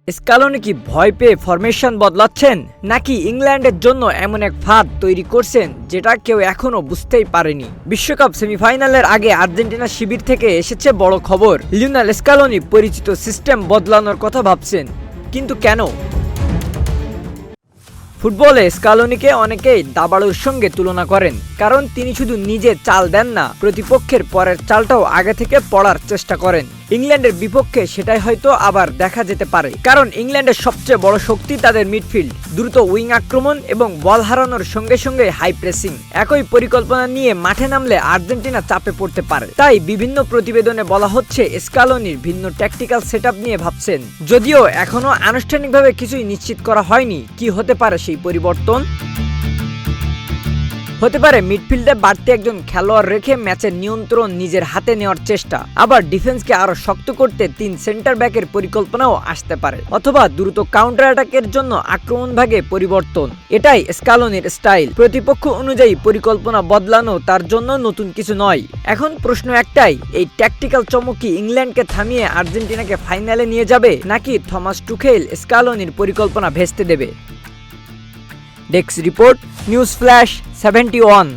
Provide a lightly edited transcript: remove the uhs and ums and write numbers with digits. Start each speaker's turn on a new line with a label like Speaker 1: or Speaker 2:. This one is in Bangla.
Speaker 1: স্কালোনি কি ভয় পেয়ে ফরমেশন বদলাচ্ছেন, নাকি ইংল্যান্ডের জন্য এমন এক ফাঁদ তৈরি করছেন যেটা কেউ এখনো বুঝতেই পারেনি? বিশ্বকাপ সেমিফাইনালের আগে আর্জেন্টিনা শিবির থেকে এসেছে বড় খবর। লিওনেল স্কালোনি পরিচিত সিস্টেম বদলানোর কথা ভাবছেন, কিন্তু কেন? ফুটবলে স্কালোনিকে অনেকেই দাবাড়ুর সঙ্গে তুলনা করেন, কারণ তিনি শুধু নিজে চাল দেন না, প্রতিপক্ষের পরের চালটাও আগে থেকে পড়ার চেষ্টা করেন। ইংল্যান্ডের বিপক্ষে সেটাই হয়তো আবার দেখা যেতে পারে, কারণ ইংল্যান্ডের সবচেয়ে বড় শক্তি তাদের মিডফিল্ড, দ্রুত উইং আক্রমণ এবং বল হারানোর সঙ্গে সঙ্গে হাই প্রেসিং। একই পরিকল্পনা নিয়ে মাঠে নামলে আর্জেন্টিনা চাপে পড়তে পারে। তাই বিভিন্ন প্রতিবেদনে বলা হচ্ছে স্কালোনির ভিন্ন ট্যাকটিক্যাল সেটআপ নিয়ে ভাবছেন। যদিও এখনো আনুষ্ঠানিকভাবে কিছুই নিশ্চিত করা হয়নি কি হতে পারে সেই পরিবর্তন। হতে পারে মিডফিল্ডে বাড়তি একজন খেলোয়াড় রেখে ম্যাচের নিয়ন্ত্রণ নিজের হাতে নেওয়ার চেষ্টা, আবার ডিফেন্সকে আরো শক্ত করতে 3 সেন্টার ব্যাকের পরিকল্পনাও আসতে পারে, অথবা দ্রুত কাউন্টার অ্যাটাকের জন্য আক্রমণ ভাগে পরিবর্তন। এটাই স্কালোনির স্টাইল। প্রতিপক্ষ অনুযায়ী পরিকল্পনা বদলানো তার জন্য নতুন কিছু নয়। এখন প্রশ্ন একটাই, এই ট্যাকটিক্যাল চমক কি ইংল্যান্ডকে থামিয়ে আর্জেন্টিনাকে ফাইনালে নিয়ে যাবে, নাকি থমাস টুখেল স্কালোনির পরিকল্পনা ভেস্তে দেবে? Desk report, news flash 71।